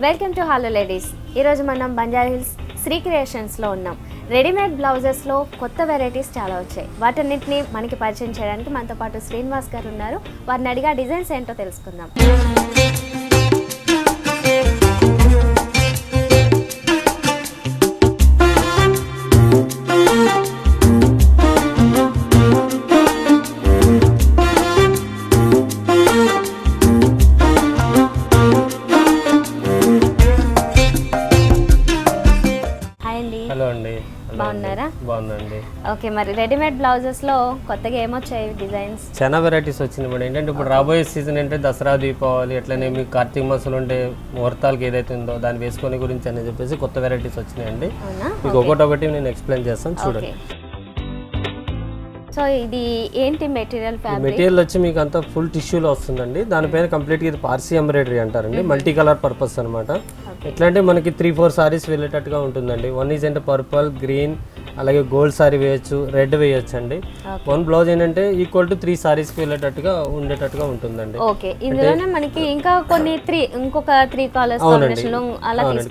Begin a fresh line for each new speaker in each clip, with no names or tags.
Welcome to hello ladies. ఈరోజు మనం Banjara hills Shri క్రియేషన్స్లో ఉన్నాం. రెడీమేడ్ బ్లౌజెస్లో కొత్త వెరైటీస్ చాలా వచ్చాయి. వాటన్నిటిని మనకి పరిచయం చేయడానికి మనతో పాటు శ్రీనివాస్ గారు ఉన్నారు. వారిని అడిగా డిజైన్స్ ఏంటో తెలుసుకుందాం.
హలో అండి,
బాగున్నారా?
బాగుందండి.
ఓకే, మరి రెడీమేడ్ బ్లౌజెస్లో కొత్తగా ఏమొచ్చాయి డిజైన్స్?
చాలా వెరైటీస్ వచ్చింది మేడం. ఏంటంటే ఇప్పుడు రాబోయే సీజన్ అంటే దసరా, దీపావళి, అట్లనే మీకు కార్తీక మాసాలు ఉంటే ముహూర్తాలకు ఏదైతే ఉందో దాన్ని వేసుకునే గురించి అని చెప్పేసి కొత్త వెరైటీస్ వచ్చినాయండి. మీకు ఒకటి నేను ఎక్స్ప్లెయిన్ చేస్తాను, చూడండి.
సో ఇది ఏంటి మెటీరియల్?
మెటీరియల్ వచ్చి మీకు అంతా ఫుల్ టిష్యూలో వస్తుందండి. దానిపైన కంప్లీట్గా ఇది పార్సీ ఎంబ్రాయిడరీ అంటారండి. మల్టీ కలర్ పర్పస్ అనమాట. ఎట్లా అంటే మనకి 3-4 సారీస్ వెళ్ళేటట్టుగా ఉంటుందండి. వన్ ఈజ్ అంటే పర్పుల్, గ్రీన్, అలాగే గోల్డ్ సారీ వేయచ్చు, రెడ్ వేయచ్చు అండి. వన్ బ్లౌజ్ ఏంటంటే ఈక్వల్ టు 3 సారీస్కి వెళ్ళేటట్టుగా ఉండేటట్టుగా ఉంటుందండి.
ఓకే, ఇందులోనే మనకి ఇంకా కొన్ని ఇంకొక 3 కలర్స్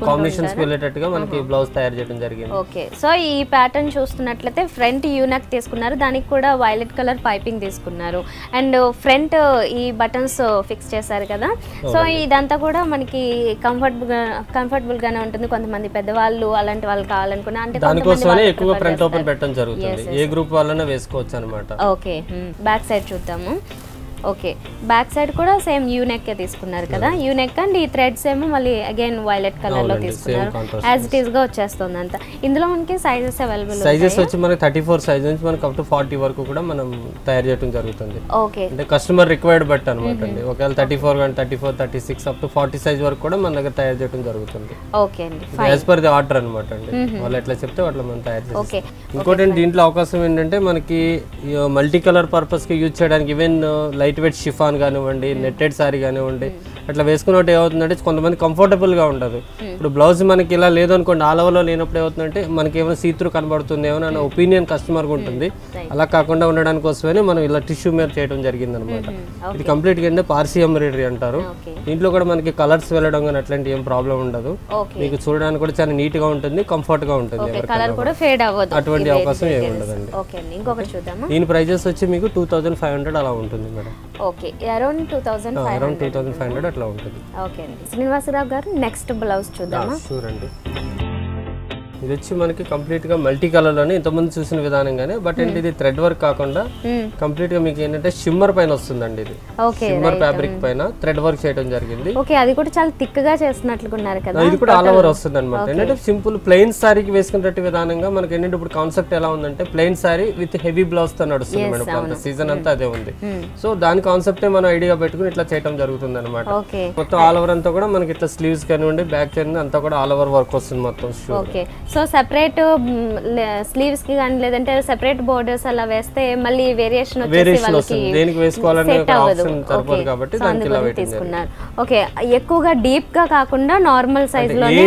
కాంబినేషన్స్ వెళ్ళేటట్టుగా మనకి బ్లౌజ్ తయారు చేయడం జరిగింది.
ఓకే, సో ఈ ప్యాటర్న్ చూస్తున్నట్లయితే ఫ్రంట్ యూనక్ తీసుకున్నారు, దానికి కూడా వైలెట్ కలర్ పైపింగ్ తీసుకున్నారు, అండ్ ఫ్రంట్ ఈ బటన్స్ ఫిక్స్ చేశారు కదా. సో ఇదంతా కూడా మనకి కంఫర్టబుల్ గానే ఉంటుంది. కొంతమంది పెద్దవాళ్ళు అలాంటి వాళ్ళు కావాలనుకున్నా అంటే
దానికోసమే ఎక్కువ ఫ్రంట్ ఓపెన్ పెట్టడం జరుగుతుంది. ఏ గ్రూప్ వాళ్ళైనా వేసుకోవచ్చు అన్నమాట.
ఓకే, బ్యాక్ సైడ్ చూద్దాము. ఓకే, బ్యాక్ సైడ్ కూడా సేమ్ యూనెక్ తీసుకున్నారు కదా. యూనెక్ అండ్ ఈ థ్రెడ్స్ ఏమో మళ్ళీ అగైన్ వైలెట్ కలర్ లో తీసుకున్నారు. యాజ్ ఇట్ ఈస్ గా వచ్చేస్తుంది అంతా. ఇందులో మనకి సైజెస్ అవైలబుల్
సైజెస్ వచ్చి మనకి 34 సైజ్ నుంచి మనకి అప్ టు 40 వరకు కూడా మనం తయారు చేయడం జరుగుతుంది.
ఓకే,
అంటే కస్టమర్ రిక్వైర్డ్ బట్ అనమాట అండి. ఒకవేళ 34 కానీ 34, 36 అప్ టు 40 సైజ్ వరకు కూడా మన దగ్గర తయారు చేయడం జరుగుతుంది.
ఓకే అండి,
యాజ్ పర్ ది ఆర్డర్ అనమాట అండి. వాళ్ళు ఎట్లా చెప్తే అట్లా మనం తయారు చేస్తాం. ఇంకోటి దీంట్లో అవకాశం ఏంటంటే మనకి మల్టీ కలర్ పర్పస్ కి యూజ్ చేయడానికి ఈవెన్ లైట్ వెయిట్ షిఫాన్ కానివ్వండి, నెట్టెడ్ సారీ కానివ్వండి, అట్లా వేసుకున్నట్టు ఏమవుతుందంటే కొంతమంది కంఫర్టబుల్ గా ఉండదు. ఇప్పుడు బ్లౌజ్ మనకి ఇలా లేదనుకోండి, ఆల్ ఓవర్ లో లేనప్పుడు ఏమవుతుందంటే మనకి ఏమైనా సీత్రూ కనబడుతుంది ఏమైనా అన్న ఒపీనియన్ కస్టమర్ ఉంటుంది. అలా కాకుండా ఉండడానికి కోసమే మనం ఇలా టిష్యూ మీద చేయడం జరిగింది అనమాట. ఇది కంప్లీట్ గా పార్సీ ఎంబ్రాయిడరీ అంటారు. దీంట్లో కూడా మనకి కలర్స్ వెళ్ళడం కానీ అట్లాంటి ఏం ప్రాబ్లం ఉండదు. మీకు చూడడానికి కూడా చాలా నీట్ గా ఉంటుంది, కంఫర్ట్ గా ఉంటుంది. అటువంటి అవకాశం ఏమి ఉండదండి. దీని ప్రైజెస్ వచ్చి మీకు 2500 అలా ఉంటుంది మేడం.
ఓకే, అరౌండ్
2500 అట్లా ఉంటుంది.
ఓకే అండి. శ్రీనివాసరావు గారు, నెక్స్ట్ బ్లౌజ్ చూద్దామా?
చూడండి, ఇది వచ్చి మనకి కంప్లీట్ గా మల్టీ కలర్ లోనే ఇంతకుముందు చూసిన విధానంగానే, బట్ ఏంటి ఇది థ్రెడ్ వర్క్ కాకుండా కంప్లీట్ గా మీకు ఏంటంటే షిమ్మర్ పైన వస్తుందండి. ఇది షిమ్మర్ ఫ్యాబ్రిక్ పైన థ్రెడ్ వర్క్ చేయడం జరిగింది.
ఓకే, అది కూడా చాలా థిక్ గా చేస్తున్నట్లున్నారు కదా.
ఇది కూడా ఆల్ ఓవర్ వస్తుంది అనమాట. ఏంటంటే సింపుల్ ప్లెయిన్ సారీకి వేసుకున్నట్టు విధానంగా మనకి ఏంటంటే ఇప్పుడు కాన్సెప్ట్ ఎలా ఉందంటే plain sorry with heavy blouse తో నడుస్తుంది మేడం. అంత సీజన్ అంతా అదే ఉంది. సో దాని కాన్సెప్టే మనం ఐడియా పెట్టుకుని ఇట్లా చేయడం జరుగుతుంది అనమాట. మొత్తం ఆల్ ఓవర్ అంతా కూడా మనకి ఇట్లా స్లీవ్స్ కానివ్వండి, బ్యాక్ కానివ్వండి, అంతా కూడా ఆల్ ఓవర్ వర్క్ వస్తుంది మొత్తం.
ఓకే, సో సెపరేట్ స్లీవ్స్ కి కానీ లేదంటే సెపరేట్ బోర్డర్స్ అలా వేస్తే మళ్ళీ వేరియేషన్
వస్తుంది. దేనికి వేసుకోవాలని ఒక ఆప్షన్ సరిపోదు కాబట్టి దానికి ఇలా
తీసుకున్నారు. ఓకే, ఎక్కువగా డీప్ గా కాకుండా నార్మల్ సైజ్ లోనే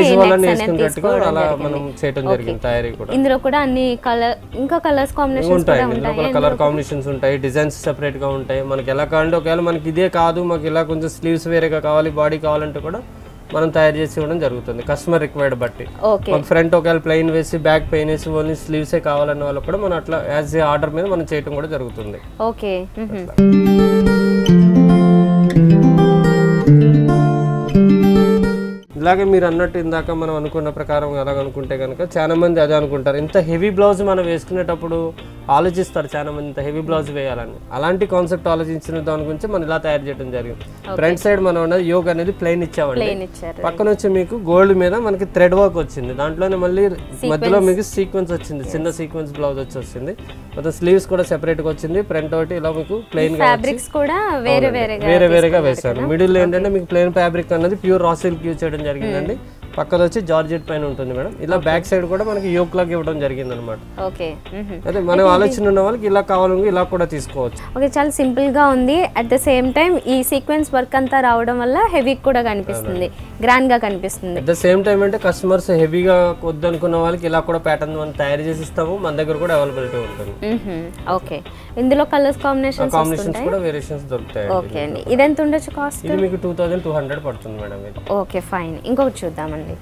అలా మనం చేయడం జరిగింది తయారీ కూడా.
ఇందులో కూడా అన్ని కలర్ ఇంకా కలర్స్ కాంబినేషన్స్
ఉంటాయి. ఇందులో కలర్ కాంబినేషన్స్ ఉంటాయి, డిజైన్స్ సెపరేట్ గా ఉంటాయి. మనకి ఎలా కావాలంటే ఒకవేళ మనకి ఇదే కాదు, మాకు ఇలా కొంచెం స్లీవ్స్ వేరేగా కావాలి, బాడీ కావాలంటే కూడా మనం తయారు చేసి ఇవ్వడం జరుగుతుంది కస్టమర్ రిక్వైర్డ్ బట్టి. ఫ్రంట్ ఒకవేళ ప్లెయిన్ వేసి బ్యాక్ పెయిన్ వేసి ఓన్లీ స్లీవ్సే కావాలన్న వాళ్ళు కూడా మనం అట్లా యాజ్ ఏ ఆర్డర్ మీద మనం చేయడం కూడా జరుగుతుంది.
ఓకే,
ఇలాగే మీరు అన్నట్టు ఇందాక మనం అనుకున్న ప్రకారం ఎలాగ అనుకుంటే కనుక చాలా మంది అదే అనుకుంటారు, ఇంత హెవీ బ్లౌజ్ మనం వేసుకునేటప్పుడు ఆలోచిస్తారు చాలా మంది ఇంత హెవీ బ్లౌజ్ వేయాలని. అలాంటి కాన్సెప్ట్ ఆలోచించిన దాని గురించి మనం ఇలా తయారు చేయడం జరిగింది. ఫ్రంట్ సైడ్ మనం ఉన్నది యోగ్ అనేది ప్లెయిన్ ఇచ్చామండి. పక్కన వచ్చి మీకు గోల్డ్ మీద మనకి థ్రెడ్ వర్క్ వచ్చింది. దాంట్లోనే మళ్ళీ మధ్యలో మీకు సీక్వెన్స్ వచ్చింది, చిన్న సీక్వెన్స్ బ్లౌజ్ వచ్చింది. మొత్తం స్లీవ్స్ కూడా సెపరేట్ గా వచ్చింది. ఫ్రంట్ ఒకటి ఇలా మీకు ప్లెయిన్ గా వేరే వేరేగా వేశారు. మిడిల్ ఏంటంటే మీకు ప్లెయిన్ ఫ్యాబ్రిక్ అన్నది ప్యూర్ రా సిల్క్ యూజ్ చేయడం జరిగిందండి. పక్కన వచ్చి జార్జెట్ పైన ఉంటుంది మేడం. ఇలా బ్యాక్ సైడ్ కూడా మనకి యోక్ లాగా ఇవ్వడం జరిగింది అనమాట. అదే మనం ఆలోచన ఉన్న వాళ్ళకి ఇలా కావాలని ఇలా కూడా తీసుకోవచ్చు.
ఓకే, చాలా సింపుల్ గా ఉంది. అట్ ద సేమ్ టైం ఈ సీక్వెన్స్ వర్క్ అంతా రావడం వల్ల హెవీ కూడా కనిపిస్తుంది. గ్రాండ్ గా కనిపిస్తుంది.
అట్ ద సేమ్ టైం అంటే కస్టమర్స్ హెవీగా వద్దనుకున్న వాళ్ళకి ఇలా కూడా ప్యాటర్న్ మనం తయారు చేసి ఇస్తాము, మన దగ్గర కూడా అవైలబిలిటీ ఉంటుంది.
ఓకే, ఇందులో కలర్స్ కాంబినేషన్స్
కూడా వేరియేషన్స్ దొరుకుతాయి.
ఓకే అండి, ఇది ఎంత ఉండొచ్చు కాస్ట్?
ఇది మీకు 2200 పడుతుంది మేడం ఇది.
ఓకే ఫైన్, ఇంకొకటి చూద్దామండి.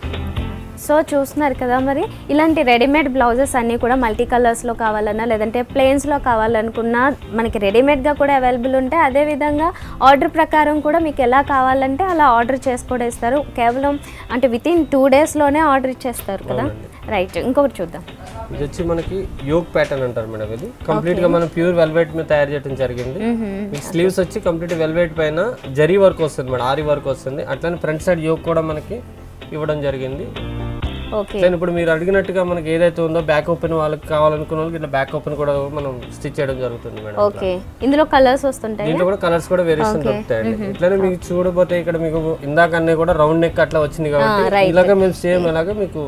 సో చూస్తున్నారు కదా, మరి ఇలాంటి రెడీమేడ్ బ్లౌజెస్ అన్నీ కూడా మల్టీ కలర్స్లో కావాలన్నా లేదంటే ప్లెయిన్స్లో కావాలనుకున్నా మనకి రెడీమేడ్గా కూడా అవైలబుల్ ఉంటాయి. అదేవిధంగా ఆర్డర్ ప్రకారం కూడా మీకు ఎలా కావాలంటే అలా ఆర్డర్ చేసి కూడా ఇస్తారు. కేవలం అంటే వితిన్ 2 డేస్లోనే ఆర్డర్ ఇచ్చేస్తారు కదా. రైట్, ఇంకొకటి చూద్దాం.
ఇది వచ్చి మనకి యోక్ ప్యాటర్న్ అంటారు మేడం. ఇది కంప్లీట్ గా మనం ప్యూర్ వెల్వెట్ మీద తయారు చేయడం జరిగింది. స్లీవ్స్ వచ్చి కంప్లీట్ వెల్వెట్ పైన జరీ వర్క్ వస్తుంది మేడం, ఆరి వర్క్ వస్తుంది. అట్లనే ఫ్రంట్ సైడ్ యోక్ కూడా మనకి ఇవ్వడం జరిగింది.
ఓకే,
ఇప్పుడు మీరు అడిగినట్టుగా మనకి ఏదైతే ఉందో బ్యాక్ ఓపెన్ వాళ్ళకి కావాలనుకున్న వాళ్ళకి ఇట్లా బ్యాక్ ఓపెన్ కూడా మనం స్టిచ్ చేయడం జరుగుతుంది మేడం.
ఓకే, ఇందులో కలర్స్ వస్తుంటాయి,
దీంట్లో కూడా కలర్స్ కూడా వేరియేషన్ దొరుకుతాయండి. ఇట్లానే మీకు చూడబోతే ఇక్కడ మీకు ఇందాక అన్నీ కూడా రౌండ్ నెక్ అట్లా వచ్చింది కాబట్టి ఇలాగా మేము సేమ్ అలాగా మీకు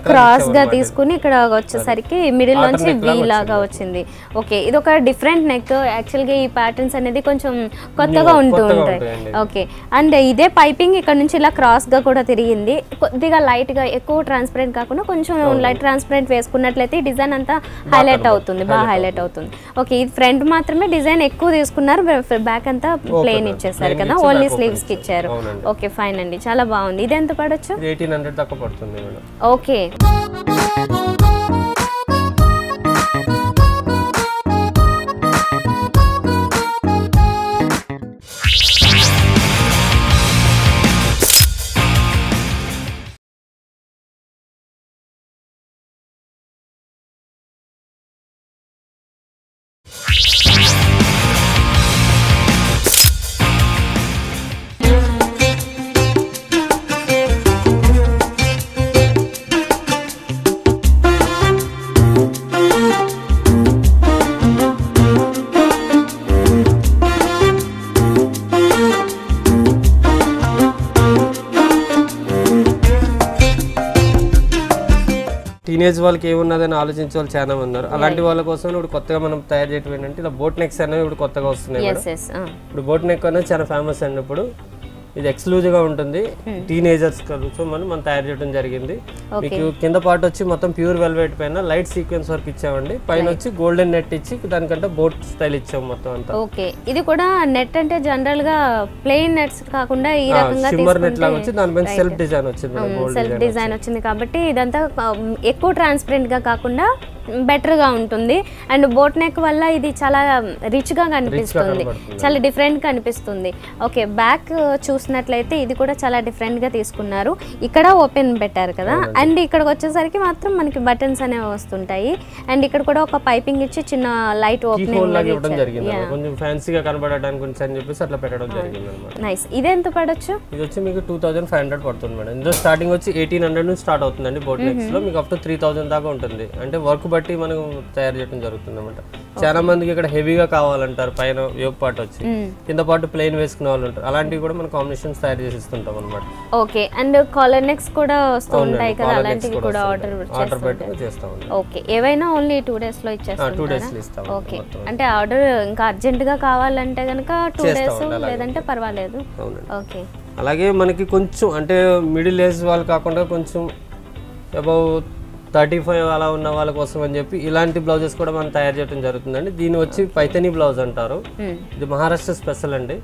క్రాస్ గా తీసుకుని ఇక్కడ వచ్చేసరికి మిడిల్ నుంచి వి లాగా వచ్చింది. ఓకే, ఇది ఒక డిఫరెంట్ నెక్. యాక్చువల్ గా ఈ ప్యాటర్న్స్ అనేది కొంచెం కొత్తగా ఉంటూ ఉంటాయి. ఓకే, అండ్ ఇదే పైపింగ్ ఇక్కడ నుంచి ఇలా క్రాస్ గా కూడా తిరిగింది. కొద్దిగా లైట్ గా, ఎక్కువ ట్రాన్స్పరెంట్ కాకుండా కొంచెం లైట్ ట్రాన్స్పరెంట్ వేసుకున్నట్లయితే డిజైన్ అంతా హైలైట్ అవుతుంది, బాగా హైలైట్ అవుతుంది. ఓకే, ఇది ఫ్రంట్ మాత్రమే డిజైన్ ఎక్కువ తీసుకున్నారు, బ్యాక్ అంతా ప్లెయిన్ ఇచ్చేసారు కదా, ఓన్లీ స్లీవ్స్ కి ఇచ్చారు. ఓకే ఫైన్ అండి, చాలా బాగుంది. ఇది ఎంత పడొచ్చు?
1800 దాకా పడుతుంది మేడం.
ఓకే,
టీనేజ్ వాళ్ళకి ఏమున్నదని ఆలోచించే వాళ్ళు చాలా మంది ఉన్నారు. అలాంటి వాళ్ళ కోసం ఇప్పుడు కొత్తగా మనం తయారు చేయడం ఏంటంటే ఇలా బోట్ నెక్స్ అనేవి ఇప్పుడు కొత్తగా వస్తున్నాయి. ఇప్పుడు బోట్ నెక్ అనేది చాలా ఫేమస్ అండి. ఇప్పుడు ఇది ఎక్స్క్లూజివ్ గా ఉంటుంది టీనేజర్స్ కోసం మనం తయారు చేయడం జరిగింది. మీకు కింద పార్ట్ వచ్చి మొత్తం ప్యూర్ వెల్వెట్ పైన లైట్ సీక్వెన్స్ వర్క్ ఇచ్చామండి. పైన వచ్చి గోల్డెన్ నెట్ ఇచ్చి దానికంటే బోట్ స్టైల్ ఇచ్చాము మొత్తం అంతా.
ఓకే, ఇది కూడా నెట్ అంటే జనరల్ గా ప్లెయిన్ నెట్స్ కాకుండా ఈ రకంగా
షిమ్మర్ నెట్ లాగా వచ్చి దానిపైన సెల్ఫ్ డిజైన్ వచ్చింది,
సెల్ఫ్ డిజైన్ వచ్చింది కాబట్టి ఇదంతా ఎక్కువ ట్రాన్స్పరెంట్ గా కాకుండా బెటర్ గా ఉంటుంది. అండ్ బోట్ నెక్ వల్ల ఇది చాలా రిచ్ గా కనిపిస్తుంది, చాలా డిఫరెంట్ గా అనిపిస్తుంది. ఓకే, బ్యాక్ చూసినట్లయితే ఇది కూడా చాలా డిఫరెంట్ గా తీసుకున్నారు. ఇక్కడ ఓపెన్ పెట్టారు కదా, అండ్ ఇక్కడికి వచ్చేసరికి మాత్రం మనకి బటన్స్ అనేవి వస్తుంటాయి. అండ్ ఇక్కడ కూడా ఒక పైపింగ్ ఇచ్చి చిన్న లైట్ ఓపెనింగ్
కొంచెం ఫ్యాన్సీగా కనబడడానికి అని చెప్పేసి అట్లా పెట్టడం జరిగింది అన్నమాట.
నైస్, ఇది ఎంత పడొచ్చు?
ఇది వచ్చి మీకు 2500 పడుతుంది మేడం. ఇందులో స్టార్టింగ్ వచ్చి 1800 నుంచి స్టార్ట్ అవుతుందండి. బోట్ నెక్స్ లో మీకు అప్ టు 3000 దాకా ఉంటుంది. అంటే వర్క్ బట్టి మనం తయారు చేయడం జరుగుతుంది అన్నమాట. చాలా మందికి ఇక్కడ హెవీగా కావాలంటారు, పైన యోక్ పార్ట్ వచ్చి కింద పార్ట్ ప్లెయిన్ వేసుకునే వాళ్ళు ఉంటారు. అలాంటివి కూడా మనం కాంబినేషన్స్ తయారు చేసి ఇస్తుంటాం అన్నమాట.
ఓకే, అండ్ కాలర్ నెక్స్ కూడా వస్తూ ఉంటాయి కదా, అలాంటివి కూడా ఆర్డర్
పెట్టి చేస్తాం.
ఓకే, ఏవైనా ఓన్లీ 2 days లో ఇచ్చేస్తాం.
2 days లో ఇస్తాం.
ఓకే, అంటే ఆర్డర్ ఇంకా అర్జెంట్ గా కావాలంటే గనక 2 days లేదంటే పర్వాలేదు. ఓకే,
అలాగే మనకి కొంచెం అంటే మిడిల్ ఏజ్ వాళ్ళు కాకుండా కొంచెం అబౌవ్ 35 అలా ఉన్న వాళ్ళ కోసం అని చెప్పి ఇలాంటి బ్లౌజెస్ కూడా మనం తయారు చేయడం జరుగుతుందండి. దీని వచ్చి పైథానీ బ్లౌజ్ అంటారు. ఇది మహారాష్ట్ర స్పెషల్ అండి.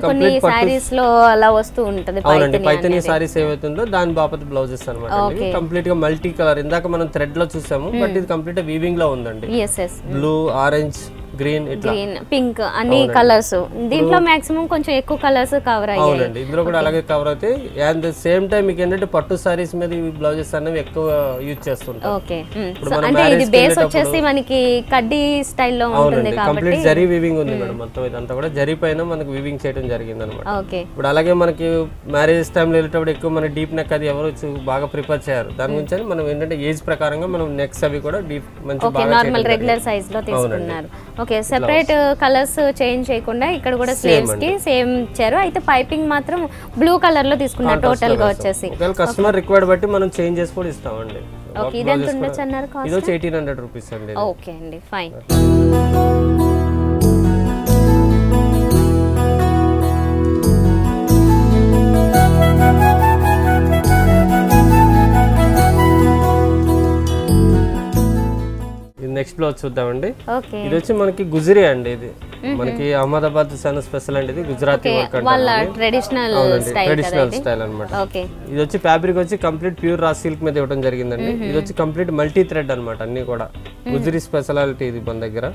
కొన్ని సారీస్ లో అలా వస్తూ ఉంటది.
అవునండి, పైథానీ సారీస్ ఏవైతుందో దాని బాపతి బ్లౌజెస్ అనమాట. కంప్లీట్ గా మల్టీ కలర్, ఇందాక మనం థ్రెడ్ లో చూసాము, బట్ ఇది కంప్లీట్ గా వీవింగ్ లో ఉందండి. బ్లూ, ఆరెంజ్, గ్రీన్,
పింక్ అన్ని కలర్స్. దీంట్లో మాక్సిమం కొంచెం ఎక్కువ కలర్స్ కవర్ అయ్యాయి.
అవునండి, ఇందులో కూడా అలాగే కవర్ అవుతాయి. అండ్ సేమ్ టైం మీకు ఏంటంటే పట్టు సారీస్ మీద ఈ బ్లౌజెస్ అనేవి ఎక్కువ యూజ్ చేస్తుంటాం.
ఓకే, అంటే ఇది బేస్ వచ్చేసి మనకి కడ్డీ స్టైల్లో ఉంటుంది కాబట్టి
కంప్లీట్ జరీ వీవింగ్ ఉంది మేడం. మొత్తం ఇదంతా కూడా జరీ పైన మనకి వీవింగ్ చేయడం జరిగింది అనమాట.
ఓకే,
ఇప్పుడు అలాగే మనకి మ్యారేజ్ టైంలో వెళ్ళేటప్పుడు ఎక్కువ మన డీప్ నెక్ అది ఎవరు బాగా ప్రిఫర్ చేయరు. దాని గురించి మనం ఏంటంటే ఏజ్ ప్రకారంగా మనం నెక్స్ అవి కూడా డీప్ మంచి
నార్మల్ రెగ్యులర్ సైజ్ లో తీసుకున్నారు. ఓకే, సెపరేట్ కలర్స్ చేంజ్ చేయకుండా ఇక్కడ కూడా స్లీవ్స్ కి సేమ్ ఇచ్చారు. అయితే పైపింగ్ మాత్రం బ్లూ కలర్ లో తీసుకున్నారు టోటల్ గా వచ్చేసి.
కస్టమర్ రిక్వైర్డ్ బట్టి మనం చేంజ్ చేసి కూడా ఇస్తామండి.
ఓకే, ఇది ఎంత ఉండొచ్చు అన్నారు కాస్ట్?
ఇది 1800 రూపీస్ అండి.
ఓకే అండి, ఫైన్.
నెక్స్ట్ బ్లౌజ్ చూద్దామండి.
ఓకే,
ఇది వచ్చి మనకి గుజరీ అండి. ఇది మనకి అహ్మదాబాద్ చాలా స్పెషల్ అండి. ఇది గుజరాతీ వర్క్
వాళ్ళ ట్రెడిషనల్
స్టైల్ అన్నమాట.
ఓకే,
ఇది వచ్చి ఫ్యాబ్రిక్ వచ్చి కంప్లీట్ ప్యూర్ రా సిల్క్ మీద ఇవ్వడం జరిగిందండి. ఇది వచ్చి కంప్లీట్ మల్టీ థ్రెడ్ అన్నమాట. అన్ని కూడా గుజరీ స్పెషాలిటీ ఇది మన దగ్గర.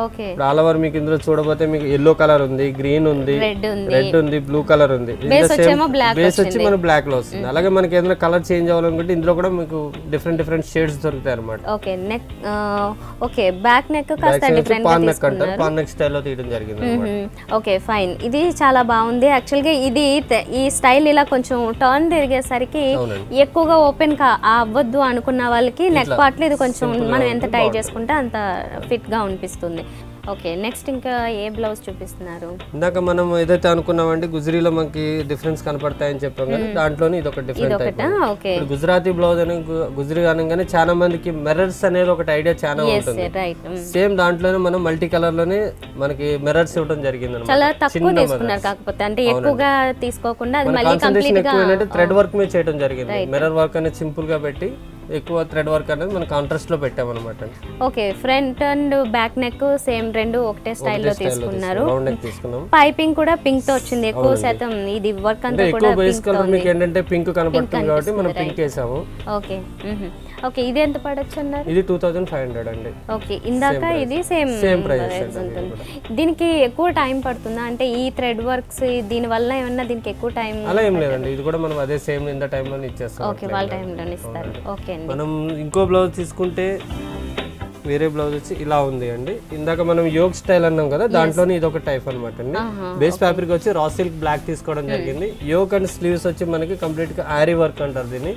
ఓకే,
ఆల్ ఓవర్ మీకు ఇందులో చూడబోతే మీకు ఎల్లో కలర్ ఉంది, గ్రీన్ ఉంది, రెడ్ ఉంది, బ్లూ కలర్ ఉంది. బేస్ వచ్చి మన బ్లాక్ లో వస్తుంది. అలాగే మనకి ఏదైనా కలర్ చేంజ్ అవ్వాలనుకుంటే ఇందులో కూడా మీకు డిఫరెంట్ షేడ్స్ దొరుకుతాయి అన్నమాట.
Okay, neck okay, back neck కాస్త డిఫరెంట్ గా తీసుకున్నారు.
పాన్ నెక్ స్టైల్ లో తీయడం జరిగింది అన్నమాట.
Okay, fine. ఇది చాలా బాగుంది. యాక్చువల్ గా ఇది ఈ స్టైల్ ఇలా కొంచెం టర్న్ తిరిగేసరికి ఎక్కువగా ఓపెన్ అవ్వద్దు అనుకున్న వాళ్ళకి నెక్ పార్ట్ లో ఇది కొంచెం మనం ఎంత టై చేసుకుంటే అంత ఫిట్ గా అనిపిస్తుంది. ఓకే, నెక్స్ట్ ఇంకా ఏ బ్లౌజ్ చూపిస్తున్నారు?
ఇందాక మనం ఏదైతే అనుకున్నామండి గుజరీలో మనకి డిఫరెన్స్ కనపడతాయని చెప్పాం కదా, దాంట్లోనే ఇది ఒక డిఫరెంట్.
ఓకే,
గుజరాతీ బ్లౌజ్ అని గుజరీ అనగానే చాలా మందికి మిర్రర్స్ అనేది ఒక ఐడియా చాలా ఉంటుంది. సేమ్ దాంట్లోనే మనం మల్టీ కలర్ లోనే మనకి మిర్రర్స్ ఇవ్వడం జరిగింది.
చాలా తక్కువ తీసుకున్నారు, కాకపోతే అంటే ఎక్కువగా తీసుకోకుండా అది మళ్ళీ కంప్లీట్ గా
థ్రెడ్ వర్క్ మీద చేయడం జరిగింది. మిర్రర్ వర్క్ అనేది సింపుల్ గా పెట్టి ఎక్కువ థ్రెడ్ వర్క్ అనేది మనం కాంట్రాస్ట్ లో పెట్టామన్నమాట.
Okay, front and back neck same రెండు ఒకటే స్టైల్లో తీసుకున్నారు. పైపింగ్ కూడా పింక్ తో వచ్చింది. ఎక్కువ శాతం ఇది వర్క్ అంతా కూడా
పింక్ కలర్ మీకు ఏంటంటే పింక్ కనపడుతుంది కాబట్టి మనం పింక్ వేసాము.
ఓకే, ఓకే, ఇది ఎంత పడొచ్చు అన్నారు?
ఇది 2500 అండి.
ఓకే, ఇందాక ఇది సేమ్ ప్రైస్ ఉంటుంది. దీనికి ఎక్కువ టైం పడుతుందా? అంటే ఈ థ్రెడ్ వర్క్స్ దీని వల్ల ఏమన్నా దీనికి ఎక్కువ టైం?
అలా ఏం లేదండి, ఇది కూడా మనం అదే సేమ్ ఇంత టైం లోనే ఇచ్చేస్తాం.
ఓకే, వాళ్ళ టైంలోనే ఇస్తారు. ఓకే అండి.
మనం ఇంకో బ్లౌజ్ తీసుకుంటే వేరే బ్లౌజ్ వచ్చి ఇలా ఉంది అండి. ఇందాక మనం యోగ్ స్టైల్ అన్నాం కదా, దాంట్లోనే ఇది ఒక టైప్ అనమాట అండి. బేస్ ఫ్యాబ్రిక్ వచ్చి రా సిల్క్ బ్లాక్ తీసుకోవడం జరిగింది. యోగ్ అండ్ స్లీవ్స్ వచ్చి మనకి కంప్లీట్ గా ఆరీ వర్క్ అంటారు దీన్ని.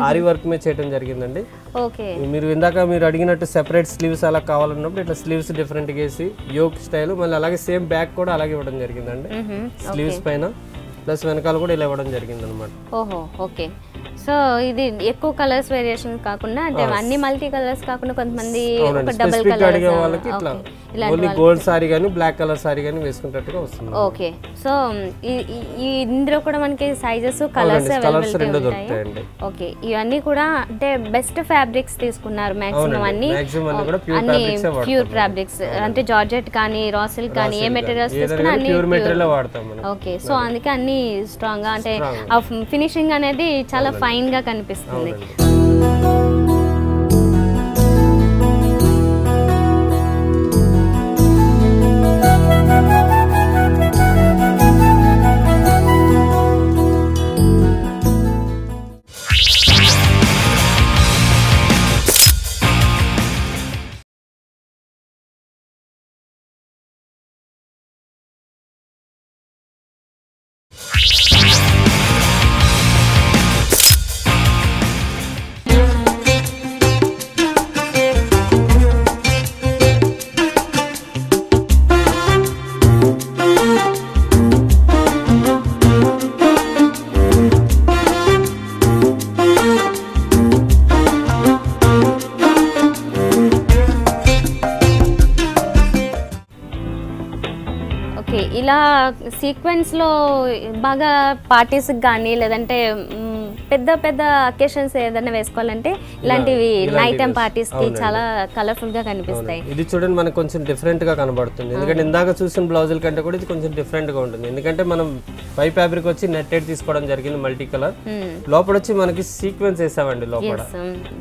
ఆరీ వర్క్ మీద చేయడం జరిగిందండి.
ఓకే,
మీరు ఇందాక మీరు అడిగినట్టు సెపరేట్ స్లీవ్స్ అలా కావాలన్నప్పుడు ఇట్లా స్లీవ్స్ డిఫరెంట్ గా వేసి యోగ్ స్టైల్ మళ్ళీ అలాగే సేమ్ బ్యాక్ కూడా అలాగే ఇవ్వడం జరిగిందండి. స్లీవ్స్ పైన ప్లస్ వెనకాల కూడా ఇలా ఇవ్వడం జరిగింది అనమాట.
ఓహో, ఓకే. సో ఇది ఎక్కువ కలర్స్ వేరియేషన్ కాకుండా అంటే అన్ని మల్టీ కలర్స్ కాకుండా కొంతమంది ఒక డబుల్ కలర్
అడిగే వాళ్ళకి ఇట్లా ఓన్లీ గోల్డ్ సారీ గానీ బ్లాక్ కలర్ సారీ గానీ వేసుకునేట్టుగా వస్తుంది.
ఓకే, సో ఇందులో కూడా మనకి సైజెస్ కలర్స్ అవైలబిలిటీ ఉంటాయి. ఓకే, ఇవన్నీ కూడా అంటే బెస్ట్ ఫ్యాబ్రిక్స్ తీసుకున్నారు. మాక్సిమం అన్ని ప్యూర్ ఫ్యాబ్రిక్స్ అంటే జార్జెట్ కానీ రా సిల్క్ కానీ ఏ మెటీరియల్స్ తీసుకున్నా అన్ని
ప్యూర్ మెటీరియల్ వాడతాం మనం.
ఓకే, సో అందుకే అన్ని స్ట్రాంగ్ గా అంటే ఆ ఫినిషింగ్ అనేది చాలా ఫైన్ గా కనిపిస్తుంది. ఇలా సీక్వెన్స్లో బాగా పార్టీస్కి కానీ లేదంటే పెద్ద పెద్ద అకేషన్స్ ఏదైనా వేసుకోవాలంటే ఇలాంటివి నైట్ టైం పార్టీస్కి చాలా కలర్ఫుల్గా కనిపిస్తాయి.
ఇది చూడండి మనకు కొంచెం డిఫరెంట్గా కనబడుతుంది. ఎందుకంటే ఇందాక చూసిన బ్లౌజుల కంటే కూడా ఇది కొంచెం డిఫరెంట్గా ఉంటుంది. ఎందుకంటే మనం పై ఫ్యాబ్రిక్ వచ్చి నెట్టెడ్ తీసుకోవడం జరిగింది మల్టీ కలర్. లోపల వచ్చి మనకి సీక్వెన్స్ వేసామండి. లోపల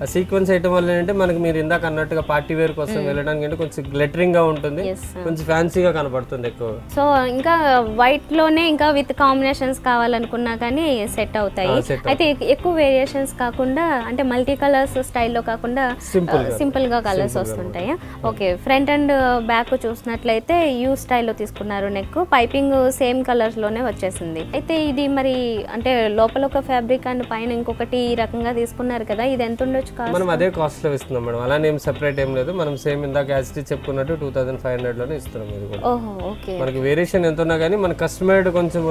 ఆ సీక్వెన్స్ వేయడం వల్ల ఏంటంటే మనకి మీరు ఇందాక అన్నట్టుగా పార్టీ వేర్ కోసం వెళ్ళడానికి అంటే కొంచెం గ్లిటరింగ్ గా ఉంటుంది, కొంచెం ఫ్యాన్సీగా కనబడుతుంది ఎక్కువ.
సో ఇంకా వైట్ లోనే ఇంకా విత్ కాంబినేషన్స్ కావాలనుకున్నా కానీ సెట్ అవుతాయి. అయితే ఎక్కువ వేరియేషన్స్ కాకుండా అంటే మల్టీ కలర్స్ స్టైల్లో కాకుండా సింపుల్ గా కలర్స్ వస్తుంటాయి. ఓకే, ఫ్రంట్ అండ్ బ్యాక్ చూసినట్లయితే యూ స్టైల్లో తీసుకున్నారు. నెక్ పైపింగ్ సేమ్ కలర్స్ లోనే వచ్చేసింది. అయితే ఇది మరి అంటే లోపల ఒక ఫ్యాబ్రిక్ అండ్ పైన ఇంకొకటి ఈ రకంగా తీసుకున్నారు కదా, ఇది ఎంత ఉండొచ్చు కాస్ట్?
మనం అదే కాస్ట్ లో ఇస్తున్నాం మేడం, అలానే ఏం సెపరేట్ ఏం లేదు. మనం సేమ్ ఇందాక యాసిటీ చెప్పుకున్నట్టు 2500 లోనే ఇస్తున్నాం. ఇది కూడా
ఓహో, ఓకే.
మనకి వేరియేషన్ ఎంత ఉన్నా కానీ మన కస్టమర్డ్ కొంచెం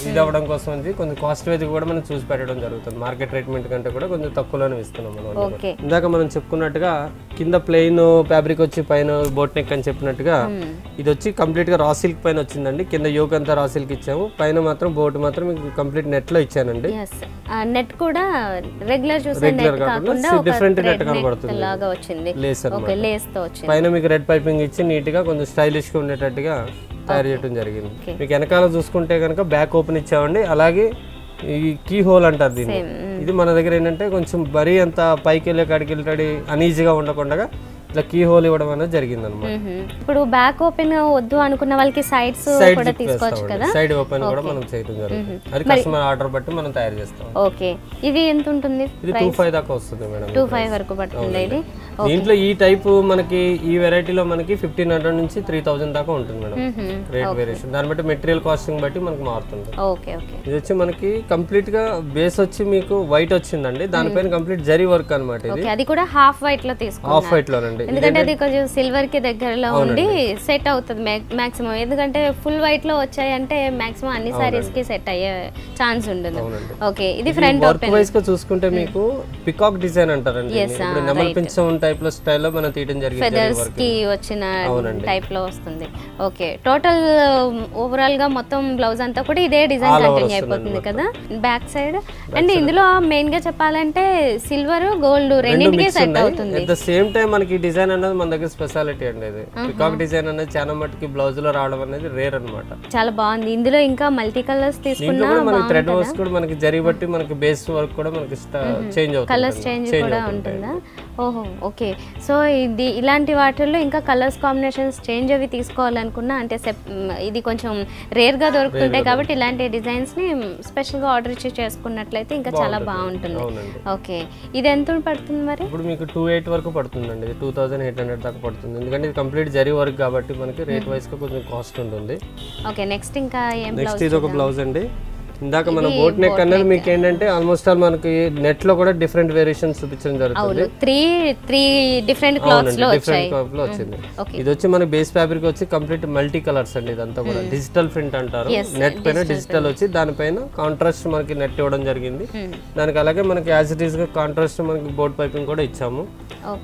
ఇది అవ్వడం కోసం కొంచెం కాస్ట్ వైజ్ కూడా మనం చూసి పెట్టడం జరుగుతుంది. అవుతుంది. మార్కెట్ ట్రీట్మెంట్ కంటే కూడా కొంచెం తక్కువలోనే ఇస్తున్నాం మనం.
ఓకే
ఇందాక మనం చెప్పుకున్నట్టుగా కింద ప్లెయిన్ ఫ్యాబ్రిక్ వచ్చి పైన బోట్ నెక్ అని చెప్పినట్టుగా ఇది వచ్చి కంప్లీట్ గా రా సిల్క్ పైన వచ్చిందండి. కింద యోక్ అంతా రా సిల్క్ ఇచ్చాము, పైన మాత్రం బోట్ మాత్రం మీకు కంప్లీట్ నెట్ లో ఇచ్చానండి.
నెట్ కూడా రెగ్యులర్ చూసే నెట్ కాకుండా
డిఫరెంట్ నెట్ కనబడుతుంది
లాగా వచ్చింది.
లేస్
ఓకే లేస్ తో వచ్చింది.
పైన మీకు రెడ్ పైపింగ్ ఇచ్చి నీట్ గా కొంచెం స్టైలిష్ గా ఉండేటట్టుగా తయారు చేయడం జరిగింది. మీకు వెనకాల చూసుకుంటే కనుక బ్యాక్ ఓపెన్ ఇచ్చామండి. అలాగే ఈ కీ హోల్ అంటారు దీన్ని. ఇది మన దగ్గర ఏంటంటే కొంచెం మరీ అంత పైకి వెళ్ళే కాడికి వెళ్ళి అనీజీగా ఉండకుండా ఇట్లా కీ హోల్ ఇవ్వడం అనేది జరిగింది అనమాట.
ఇప్పుడు బ్యాక్ ఓపెన్ వద్దు అనుకున్న వాళ్ళకి సైడ్స్ కూడా తీసుకోవచ్చు కదా.
సైడ్ ఓపెన్ కూడా మనం చేయడం జరుగుతుంది. అది కస్టమర్ ఆర్డర్ బట్టి మనం తయారు చేస్తాం.
ఓకే ఇది ఎంత ఉంటుంది?
ఇది 25 దాకా వస్తుంది మేడం.
25 వరకు పడుతుంది ఇది.
దీంట్లో ఈ టైప్ మనకి ఈ వెరైటీలో మనకి 1500 నుంచి 3000 దాకా ఉంటుంది మేడం రేట్ వేరియేషన్. దాన్ని బట్టి మెటీరియల్ కాస్టింగ్ బట్టి మనకి మారుతుంది.
ఓకే ఓకే
ఇది వచ్చి మనకి కంప్లీట్ గా బేస్ వచ్చి మీకు వైట్ వచ్చిందండి, దానిపైన కంప్లీట్ జరీ వర్క్ అన్నమాట. ఇది
అది కూడా హాఫ్ వైట్ లో తీసుకున్నాం.
హాఫ్ వైట్ లోనండి,
ఎందుకంటే అది కొంచెం సిల్వర్ కి దగ్గరలో ఉండి సెట్ అవుతుంది మాక్సిమం. ఎందుకంటే ఫుల్ వైట్ లో వచ్చాయంటే మాక్సిమం అన్ని సారీస్ కి సెట్ అయ్యే ఛాన్స్ ఉంటుంది. ఓకే ఇది ఫ్రంట్
వర్క్ వైస్ గా చూసుకుంటే మీకు పికాక్ డిజైన్ అంటారండి. ఇప్పుడు నెమల్ పింఛం టైప్ లో స్టైల్ లో మనం తీయడం జరిగింది.
ఫెదర్స్ కి వచ్చిన టైప్ లో వస్తుంది. ఓకే టోటల్ ఓవరాల్ గా మొత్తం బ్లౌజ్ అంతా కూడా ఇదే డిజైన్ కంటిన్యూ అయిపోతుంది కదా బ్యాక్ సైడ్. అండ్ ఇందులో మెయిన్ గా చెప్పాలంటే సిల్వర్ గోల్డ్ రెండింటికి సెట్ అవుతుంది.
అట్ ద సేమ్ టైం మనకి డిజైన్ అనేది మన దగ్గర స్పెషాలిటీ అండి. ఇది పికాక్ డిజైన్ అనేది చాలా మట్టుకి బ్లౌజ్ లో రావడం అనేది రేర్ అన్నమాట.
చాలా బాగుంది. ఇందులో ఇంకా మల్టీ కలర్స్ తీసుకున్నా
మనకి థ్రెడ్ వర్క్స్ కూడా మనకి జరీ బట్టి మనకి బేస్ వర్క్ కూడా మనకి చేంజ్ అవుతుంది.
కలర్స్ చేంజ్ కూడా ఉంటుందా? ఓహో ఓకే. సో ఇది ఇలాంటి వాటిల్లో ఇంకా కలర్స్ కాంబినేషన్స్ చేంజ్ అవి తీసుకోవాలనుకున్నా అంటే ఇది కొంచెం రేర్ గా దొరుకుతుంటాయి కాబట్టి ఇలాంటి డిజైన్స్ ని స్పెషల్ గా ఆర్డర్ ఇచ్చి చేసుకున్నట్లయితే ఇంకా చాలా బాగుంటుంది. ఓకే ఇది ఎంత పడుతుంది మరి?
ఇప్పుడు మీకు 28 వరకు పడుతుందండి. 2800 దాకా పడుతుంది. ఎందుకంటే ఇది కంప్లీట్ జరీ వర్క్ కాబట్టి మనకి రేట్ వైస్ గా కొంచెం కాస్ట్ ఉంటుంది.
ఓకే నెక్స్ట్ ఇంకా ఏం బ్లౌజ్?
నెక్స్ట్ ఇది ఒక బ్లౌజ్ అండి. ఇందాక మనం బోట్ నెక్ అనేది మీకు ఏంటంటే ఆల్మోస్ట్ ఆల్ మనకి నెట్ లో కూడా డిఫరెంట్ వేరియేషన్స్ చూపించడం జరుగుతుంది.
త్రీ డిఫరెంట్ క్లాత్స్ లో వచ్చాయి.
వచ్చింది. ఇది వచ్చి మన బేస్ ఫ్యాబ్రిక్ వచ్చి కంప్లీట్ మల్టీ కలర్స్ అండి. ఇదంతా కూడా డిజిటల్ ప్రింట్ అంటారు. నెట్ పైన డిజిటల్ వచ్చి దానిపైన కాంట్రాస్ట్ మనకి నెట్ ఇవ్వడం జరిగింది. దానికి అలాగే మనకి యాజ్ ఇట్ ఈస్ గా కాంట్రాస్ట్ మనకి బోట్ పైపింగ్ కూడా ఇచ్చాము.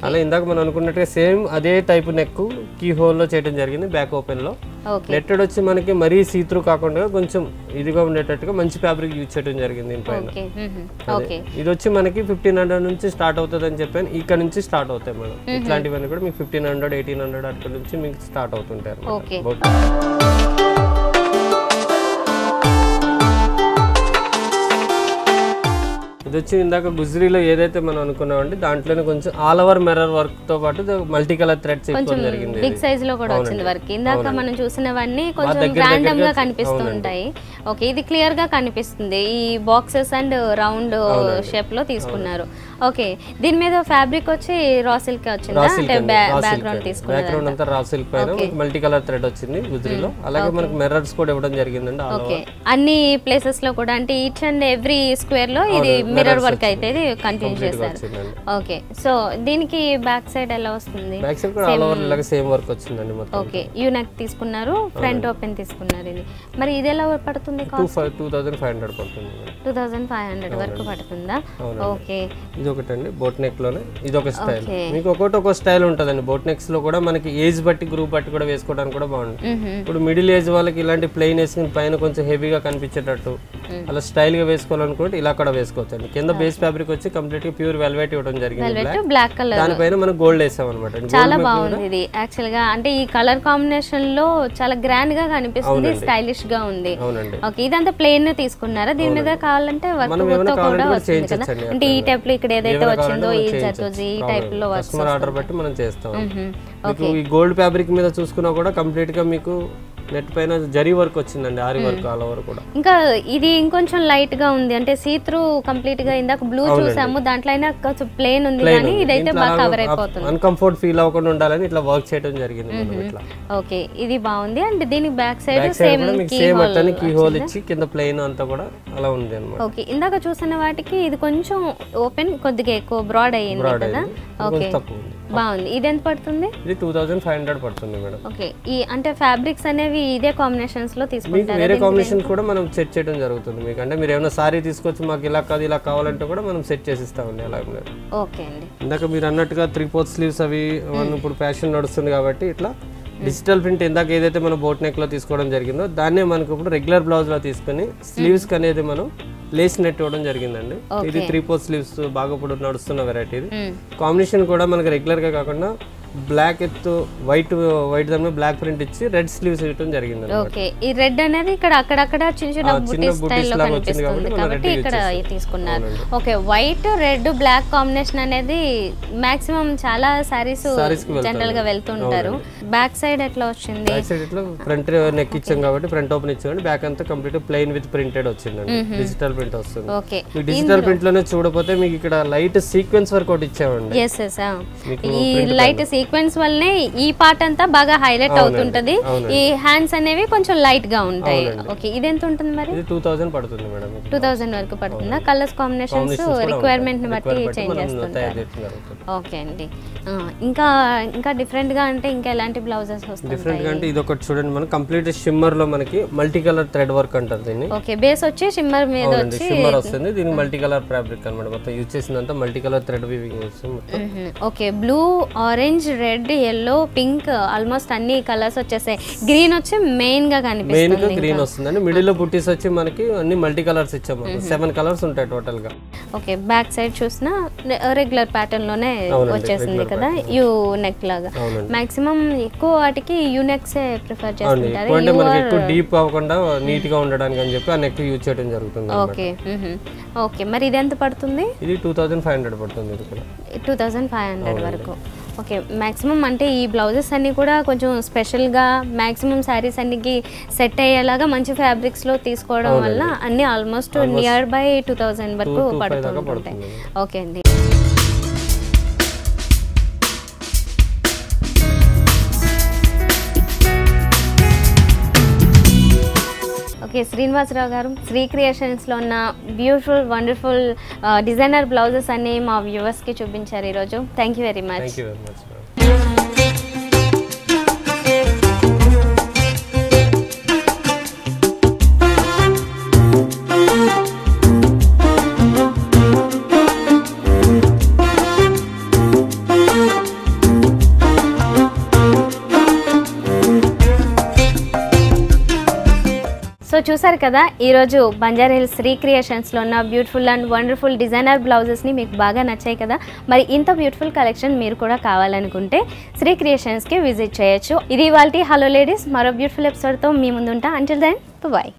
అలా ఇందాక మనం అనుకున్నట్టుగా సేమ్ అదే టైప్ నెక్ కీ హోల్ లో చేయడం జరిగింది బ్యాక్ ఓపెన్ లో. నెట్టెడ్ వచ్చి మనకి మరీ సీత్రూ కాకుండా కొంచెం ఇదిగా ఉండేటట్టుగా మంచి ఫ్యాబ్రిక్ యూజ్ చేయడం జరిగింది దీనిపైన. ఇది వచ్చి మనకి 1500 నుంచి స్టార్ట్ అవుతుంది అని చెప్పాను. ఇక్కడ నుంచి స్టార్ట్ అవుతాయి మేడం. ఇట్లాంటివన్నీ కూడా మీకు 1500 1800 అక్కడ నుంచి మీకు స్టార్ట్ అవుతుంటాయి అన్నమాట. ఇది వచ్చి ఇందాక గుజరీలో ఏదైతే మనం అనుకున్నామంటే దాంట్లోనే కొంచెం ఆల్ ఓవర్ మిర్రర్ వర్క్ తో పాటు మల్టీ కలర్ థ్రెడ్స్ ఎక్కువ జరిగింది.
బిగ్ సైజ్ లో కూడా వచ్చింది వర్క్. ఇందాక మనం చూసినవన్నీ కొంచెం రాండమ్ గా కనిపిస్తూ ఉంటాయి. ఓకే ఇది క్లియర్ గా కనిపిస్తుంది. ఈ బాక్సెస్ అండ్ రౌండ్ షేప్ లో తీసుకున్నారు. ఓకే దీని మీద ఫ్యాబ్రిక్ వచ్చి రా సిల్క్ వచ్చిందా? అంటే బ్యాక్గ్రౌండ్ తీసుకున్నారు.
బ్యాక్గ్రౌండ్ అంతా రా సిల్క్ పైన మల్టీ కలర్ థ్రెడ్ వచ్చింది గుజరీలో. అలాగే మనకి మిర్రర్స్ కూడా ఇవ్వడం జరిగిందండి.
ఓకే అన్ని ప్లేసెస్ లో కూడా అంటే ఈచ్ అండ్ ఎవ్రీ స్క్వేర్ లో ఇది మిర్రర్ వర్క్ అయితే కంటిన్యూ చేశారు. ఓకే సో దీనికి బ్యాక్ సైడ్ ఎలా వస్తుంది?
బ్యాక్ సైడ్ కూడా ఆల్ ఓవర్ ఇలాగా సేమ్ వర్క్ వచ్చిందండి మొత్తం.
ఓకే యూ నెక్ తీసుకున్నారు, ఫ్రంట్ ఓపెన్ తీసుకున్నారు. ఇది మరి ఇది ఎలా పడుతుంది?
2500 పడుతుంది.
2500 వరకు పడుతుందా? ఓకే
ఇది ఒకటండి బోట్ నెక్ లోనే ఇది ఒక స్టైల్. మీకు ఒక స్టైల్ ఉంటదండి. బోట్ నెక్స్ లో కూడా మనకి ఏజ్ బట్టి గ్రూప్ బట్టి కూడా వేసుకోవడానికి కూడా బాగుంటుంది. ఇప్పుడు మిడిల్ ఏజ్ వాళ్ళకి ఇలాంటి ప్లెయిన్ వేసుకుని పైన కొంచెం హెవీగా కనిపించేటట్టు అలా స్టైల్ గా వేసుకోవాలనుకుంటే ఇలా కూడా వేసుకోవచ్చు అండి. కింద బేస్ ఫ్యాబ్రిక్ వచ్చి కంప్లీట్ గా ప్యూర్ వెల్వెట్ ఇవ్వడం జరిగింది.
బ్లాక్ కలర్
దానిపైన మనం గోల్డ్ వేసాం అనమాట.
చాలా బాగుంది ఇది యాక్చువల్ గా. అంటే ఈ కలర్ కాంబినేషన్ లో చాలా గ్రాండ్ గా కనిపిస్తుంది, స్టైలిష్ గా ఉంది. ఓకే ఇదంతా ప్లెయిన్ తీసుకున్నారా? దీని మీద కావాలంటే వర్క్ తో కూడా వస్తుంది కదా. అంటే ఈ టైప్ లో ఇక్కడ ఏదైతే వచ్చిందో ఈ జర్దోజీ ఈ టైప్ లో
కస్టమర్ ఆర్డర్ బట్టి మనం చేస్తాం. మీకు ఈ గోల్డ్ ఫ్యాబ్రిక్ మీద చూసుకున్నా కూడా కంప్లీట్ గా మీకు నెట్ పైన జరీ వర్క్ వచ్చిందండి. ఆరి వర్క్ ఆల్ ఓవర్ కూడా.
ఇంకా ఇది ఇంకొంచెం లైట్ గా ఉంది. అంటే సీ త్రూ కంప్లీట్ గా ఇందాక బ్లూ చూసాము, దాంట్లో అయినా కొంచెం ప్లేన్ ఉంది కానీ ఇదైతే బాగా కవర్ అయిపోతుంది.
అన్కంఫర్ట్ ఫీల్ అవ్వకుండా ఉండాలని ఇట్లా వర్క్ చేయడం జరిగింది మనం ఇట్లా.
ఓకే ఇది బాగుంది. అండ్ దీనికి back side same
keyhole ఇచ్చి కింద ప్లేన్ అంతా కూడా అలా ఉంది అన్నమాట.
ఓకే ఇందాక చూసిన వాటికి ఇది కొంచెం ఓపెన్ కొద్దిగా ఎక్కువ బ్రాడ్ అయ్యింది కదా. ఓకే బాగుంది. ఇది ఎంత పడుతుంది?
ఇది 2500 పడుతుంది మేడం.
ఓకే ఈ అంటే ఫ్యాబ్రిక్స్ అనేవి ఇవి ఇదే కాంబినేషన్స్ లో తీసుకుంటారు.
వేరే కాంబినేషన్ కూడా మనం సెట్ చేయడం జరుగుతుంది మీకు. అంటే మీరు ఏమైనా సారీ తీసుకొచ్చి మాకు ఇలా కాదు ఇలా కావాలంటే కూడా మనం సెట్ చేసి ఇస్తామండి. అలా
ఓకే అండి.
ఇందాక మీరు అన్నట్టుగా 3/4 స్లీవ్స్ అవి మనం ఇప్పుడు ఫ్యాషన్ నడుస్తుంది కాబట్టి ఇట్లా డిజిటల్ ప్రింట్ ఇందాక ఏదైతే మనం బోట్ నెక్ లో తీసుకోవడం జరిగిందో దాన్నే మనకు ఇప్పుడు రెగ్యులర్ బ్లౌజ్ లో తీసుకొని స్లీవ్స్ కి అనేది మనం లేస్ నెట్ ఇవ్వడం జరిగిందండి. ఇది 3/4 స్లీవ్స్ బాగా ఇప్పుడు నడుస్తున్న వెరైటీ. ఇది కాంబినేషన్ కూడా మనకి రెగ్యులర్ గా కాకుండా బ్లాక్ ఎత్ వైట్ దాని మీద బ్లాక్ ప్రింట్ ఇచ్చి రెడ్ స్లీవ్స్ ఇవ్వడం జరిగింది.
ఓకే, ఈ రెడ్ అనేది ఇక్కడ అక్కడక్కడ చిన్న చిన్న బుట్టి స్టైల్ లో కనిపిస్తుంది కాబట్టి ఇక్కడ తీసుకున్నారు. Okay, white red black combination అనేది మాక్సిమం చాలా సారీస్ జనరల్ గా వెళ్తుంటారు. బ్యాక్ సైడ్ ఎట్లా వచ్చింది?
బ్యాక్ సైడ్ ఇట్లా ఫ్రంట్ నెక్ ఇచ్చాం కాబట్టి ఫ్రంట్ ఓపెన్ ఇచ్చాం, బ్యాక్ అంతా కంప్లీట్ ప్లెయిన్ విత్ ప్రింటెడ్ వచ్చిందండి. డిజిటల్ ప్రింట్ వస్తుంది.
ఓకే,
డిజిటల్ ప్రింట్ లోనే చూడపోతే మీకు ఇక్కడ లైట్ సీక్వెన్స్ వర్క్ ఒకటి ఇచ్చామండి.
ఈ లైట్ సీక్వెన్స్ వల్లనే ఈ పార్ట్ అంతా బాగా హైలైట్ అవుతుంటది. ఈ హ్యాండ్స్ అనేవి కొంచెం లైట్ గా ఉంటాయి. ఓకే, ఇది ఎంత ఉంటుంది మరి?
ఇది 2000 పడుతుంది మేడం.
2000 వరకు పడుతుందా? కలర్స్ కాంబినేషన్స్ రిక్వైర్మెంట్ ని బట్టి చేంజ్ చేస్తుంటారు. ఓకే అండి. ఇంకా ఇంకా డిఫరెంట్ గా అంటే ఇంకా ఎలాంటి బ్లౌజెస్ వస్తాయి?
డిఫరెంట్ గా అంటే ఇది ఒకటి చూడండి, మనం కంప్లీట్ షిమ్మర్ లో మనకి మల్టీ కలర్ థ్రెడ్ వర్క్ అంటారు దీన్ని.
ఓకే, బేస్ వచ్చి షిమ్మర్ మీద వచ్చి
షిమ్మర్ వస్తుంది. దీనికి మల్టీ కలర్ ఫ్యాబ్రిక్ అన్నమాట. మొత్తం యూజ్ చేసినంత మల్టీ కలర్ థ్రెడ్ వీవింగ్ వస్తుంది.
Okay, blue, orange, red, yellow, pink almost అన్ని కలర్స్ వచ్చేసాయి. గ్రీన్ వచ్చి మెయిన్ గా కనిపిస్తుంది.
మెయిన్ గా గ్రీన్ వస్తుందండి. మిడిల్ లో బుట్టీస్ వచ్చి మనకి అన్ని మల్టీ కలర్స్ ఇచ్చాము. 7 కలర్స్ ఉంటాయి టోటల్ గా.
ఓకే, బ్యాక్ సైడ్ చూసినా రెగ్యులర్ ప్యాటర్న్ లోనే వచ్చేసింది కదా, యూ నెక్ లాగా. మాక్సిమం ఎక్కువ వాటికి యూ నెక్స్ ప్రిఫర్ చేస్తుంటారు.
అంటే మనకి ఎక్కువ డీప్ అవ్వకుండా నీట్ గా ఉండడానికి అని చెప్పి ఆ నెక్ యూజ్ చేయడం జరుగుతుంది.
ఓకే ఓకే, మరి ఇది ఎంత పడుతుంది?
ఇది 2500 పడుతుంది. ఇది కూడా
2500 వరకు. ఓకే, మ్యాక్సిమం అంటే ఈ బ్లౌజెస్ అన్నీ కూడా కొంచెం స్పెషల్గా మ్యాక్సిమం శారీస్ అన్నికి సెట్ అయ్యేలాగా మంచి ఫ్యాబ్రిక్స్లో తీసుకోవడం వల్ల అన్నీ ఆల్మోస్ట్ నియర్ బై 2000 వరకు పడుతుంటాయి. ఓకే అండి. ఓకే, శ్రీనివాసరావు గారు, శ్రీ క్రియేషన్స్లో ఉన్న బ్యూటిఫుల్ వండర్ఫుల్ డిజైనర్ బ్లౌజెస్ అన్ని మా వ్యూవర్స్కి చూపించారు ఈరోజు. Thank you very much. So చూసారు కదా, ఈరోజు బంజారాహిల్స్ శ్రీ క్రియేషన్స్లో ఉన్న బ్యూటిఫుల్ అండ్ వండర్ఫుల్ డిజైనర్ బ్లౌజెస్ని మీకు బాగా నచ్చాయి కదా. మరి ఇంత బ్యూటిఫుల్ కలెక్షన్ మీరు కూడా కావాలనుకుంటే శ్రీ క్రియేషన్స్కి విజిట్ చేయొచ్చు. ఇది ఇవాల్టి హలో లేడీస్. మరో బ్యూటిఫుల్ ఎపిసోడ్తో మీ ముందుంటా. Until then, bye.